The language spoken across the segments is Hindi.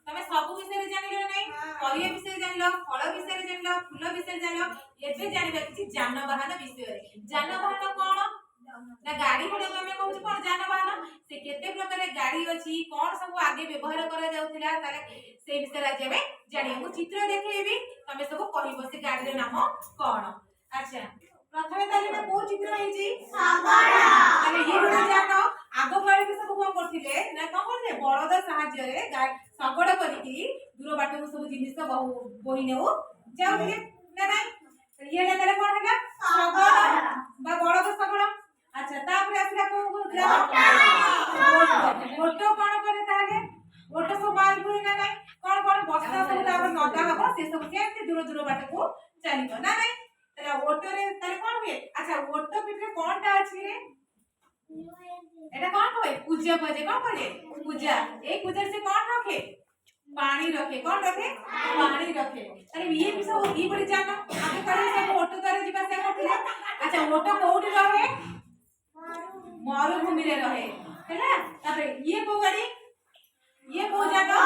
तमे सब विषय जानिलो नै परिया विषय जानिलो फल विषय जानिलो फूल विषय जानिलो एबे जानिबा किछि जानवाहन विषय जानवाहन कोन ना गाड़ी गुडे हमें कहू कोन जानवाहन से केते प्रकार गाड़ी अछि कोन सब आगे व्यवहार करा जाउथिला ताले से विषय आज हमें जानियो मु चित्र देखैबी तमे सब कहिबो से गाड़ी रो नाम कोन अच्छा प्रथमे ताले में को चित्र हेजी सागड़ा ताले ये गुडे जानो आगो गाड़ी के सब कोन करथिले ना कोन करथे बळद सहाय्य रे शगड़ करिकी दूर बाट को सब जिनिस बोही नेउ जाउथिले ना नाही ये लेले कोन हैला शगड़ बा बळद शगड़ अच्छा तापर आसला को ओटो कोन करे ताले ओटो सब बाल हुए ना नाही कोन कोन बस्ता सब तापर नदा हबो से सब केते दूर दूर बाट को चलिबो ना नाही तला ओटो रे ताले कोन हुए अच्छा ओटो पिठरे कोनटा अछि रे এটা কোন কয় পূজা বাজে কোন করে পূজা এই পূজার से কোন रखे पानी रखे कोन रखे पानी रखे अरे ये भी सब ई बड़ी जानो आगे करे सब ऑटो द्वारा जीवा से करथिले अच्छा ऑटो कोउडी रहे मरुभूमि रे रहे हैला तारे ये को गाड़ी ये को जानो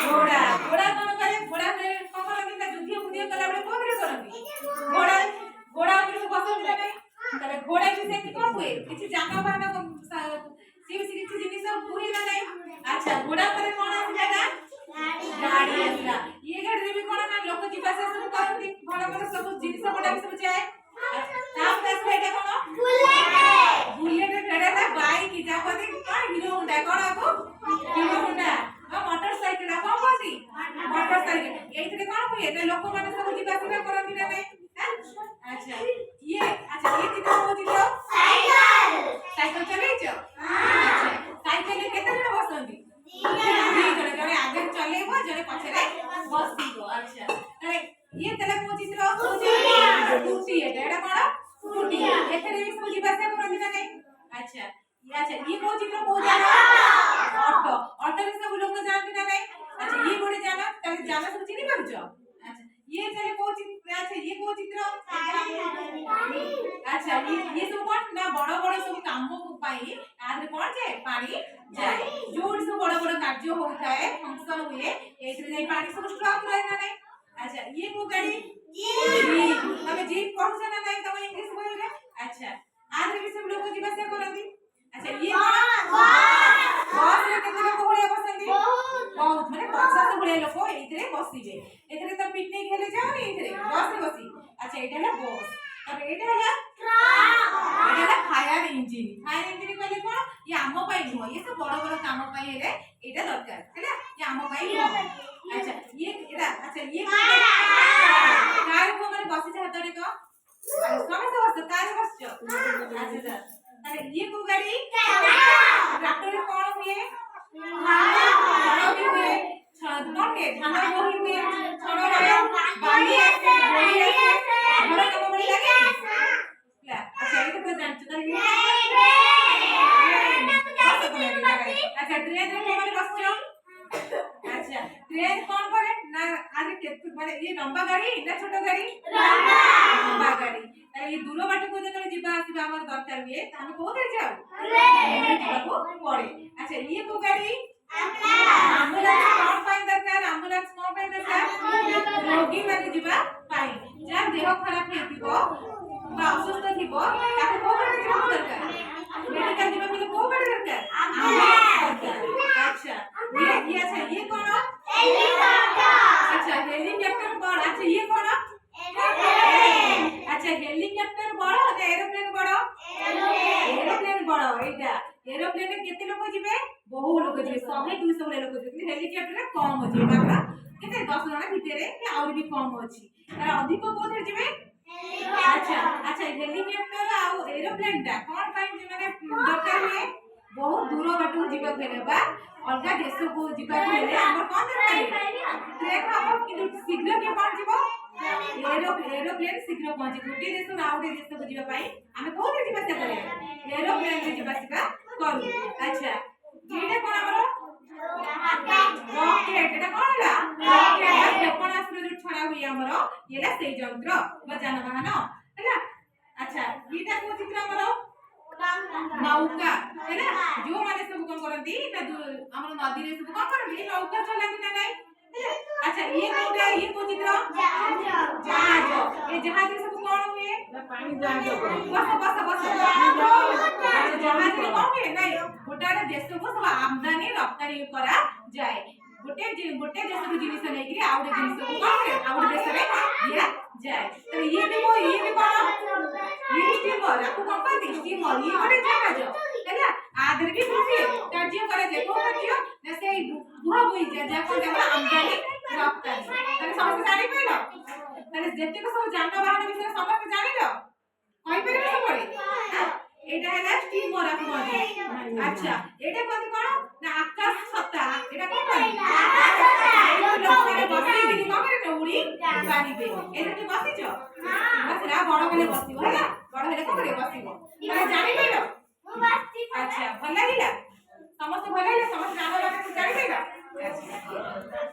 घोड़ा घोड़ा कोन करे घोड़ा रे कोन करे ना युद्ध बुद्ध कला बड़े कोन रे करबी घोड़ा के बसन लगे तारे घोड़ा के से की कोन हुए किछि जानो बानो सिव सिव किछि जिनिस हुई ना नहीं अच्छा घोड़ा करे कोन आइला ना गाड़ी आइला ये गाड़ी रे भी कोन ना लोक जीवा से सब करथि भलो भलो सब जिनिस बडा सब जाए नाम दस बेटा कोन बुलेट फेडा ना बाइक जा पदे कोन हीरो होंडा कोन आको हीरो होंडा मोटरसाइकिल कोन कोसी मोटरसाइकिल एइथे कोन हुए ते लोक माने सब जीवा से करथि ना नहीं अच्छा ये चित्र हो चित्र साइकिल चले छ अच्छा साइकिल केते जण बसंती तीन जण आगे चलेबो जने पछरे बसिबो अच्छा अरे ये तले को चित्र स्कूटी एटा कोन स्कूटी एथरे भी सब जीवा से करथि ना नहीं अच्छा ये को चित्र को जानो ऑटो रे सब लोग जानथि ना नहीं अच्छा ये गोडे जानो तमे जानो सब चिनि पाउछो अच्छा ये चले को चित्र अच्छा ये को चित्र अच्छा ये सब कोन ना बड़ बड़ सब काम को पाई आदरे कोन जे पानी जाय जोड सब बड़ बड़ कार्य होताए फंक्शन हुए एथरे जाय पानी सब स्टॉक रहे ना नहीं अच्छा ये को गाड़ी जीप तमे जीप पहुंचे ना नहीं तमे इंग्लिश बोले अच्छा आदरे भी सब लोग जीवा से करथि अच्छा ये बस रे केते लोग होले बसंती बहुत माने 50 भले लोग एथरे बसिबे एथरे त पिकनिक हेले जाओ नी एथरे बस रे बसी अच्छा एटा ना बस तब एटा हला ट्रक एटा फायर इंजन कहले कोन ये आमो पाई नुह ये सब बड़ बड़ काम पाई रे एटा दरकार हैला ये आमो पाई नुह अच्छा ये एटा अच्छा ये कार को माने बसी जा हाथ रे को समय से बस कार बसचो अच्छा अरे ये को गाड़ी ट्रैक्टर रे कोन हुए भी हुए कोन के धान बोही हुए छोड़ो रे बाली आसे बोली आसे हमरा काम बड़ी लागे ला अच्छा ये तो जान चुका अच्छा ट्रेन रे कोन बसचो अच्छा ट्रेन कोन करे ना आरे केते माने ये लंबा गाड़ी ना छोटो गाड़ी लंबा गाड़ी अरे ये दूर बाट को जतले जीवा आसीबा हमर दरकार हुए त हम कोथे जाऊ ट्रेन को पड़े अच्छा ये को गाड़ी एम्बुलेंस कोन पाई दरकार एम्बुलेंस कोन पाई दरकार रोगी माने जीवा पाई जा देह खराब हेतिबो बा असुस्थ थिबो ताको कोन जीवा दरकार मेडिकल जीवा के को बड़े दरकार अच्छा ये अच्छा ये कौन हेलीकॉप्टर अच्छा हेलीकॉप्टर बड़ अच्छा ये कौन अच्छा हेलीकॉप्टर बड़ ना एरोप्लेन बड़ एरोप्लेन बड़ एटा एरोप्लेन में केते लोग जिवे बहु लोग जिवे 100 200 लोग जिवे हेलीकॉप्टर में कम अछि मात्रा केते 10 जण भितरे कि और भी कम अछि तार अधिक कोथे जिवे अच्छा अच्छा हेलीकॉप्टर आ एरोप्लेन टा कोन पाई माने दरकार हुए बहुत दूर बाटू जीवा फेले बा अलगा देश को जीवा फेले हमर कोन दरकार ट्रेन हम कि शीघ्र के पहुंच जीवो एरोप्लेन शीघ्र पहुंच गोटे देश ना आउटे देश को जीवा पाई हमें कोथे जीवा से करे एरोप्लेन में जीवा सिका करू अच्छा जेडे कोन हमरो रॉकेट एटा कोन ला रॉकेट क्षेपणास्त्र जो छड़ा हुई हमरो येला सेई यंत्र बजान वाहन हैला अच्छा एटा को चित्र हमरो नौका है ना जो माने सब कौन करती ना हमर नदी रे सब कौन करती नौका चलाती ना नहीं अच्छा ये कोटा ये को चित्र जहाज ये जहाज सब कौन हुए पानी जहाज बस जहाज रे कौन हुए नहीं गोटा देश को सब आमदानी रप्तानी करा जाए गोटे देश को जिनिस नै कि आउटे जिनिस को कौन करे आउटे देश रे दिया जाए तो ये भी कौन ये स्टीमर आपको कौन कहती स्टीमर ये गोटे जहाज है ना आदर की बुझे कार्य करे जे को कार्य ना से बुहा बुई जा को देखा आमदानी रप्तानी तने समस्त जानि पाइलो तने जेते को सब जानबाहन विषय समस्त जानिलो कहि परिबे सबरे एटा है स्टीमर आपको अच्छा एटा कोन कोन ना आकाश छता एटा कोन कोन लोकरे बसि दिनी कमरे न उड़ी पारिबे एटा की बसिछ बसरा बड़ बेले बसिबो हैला बड़ बेले कमरे बसिबो तने जानि पाइलो अच्छा भल लागिला समस्त भल लागिला समस्त जानबाहन जानि पाइलो अच्छा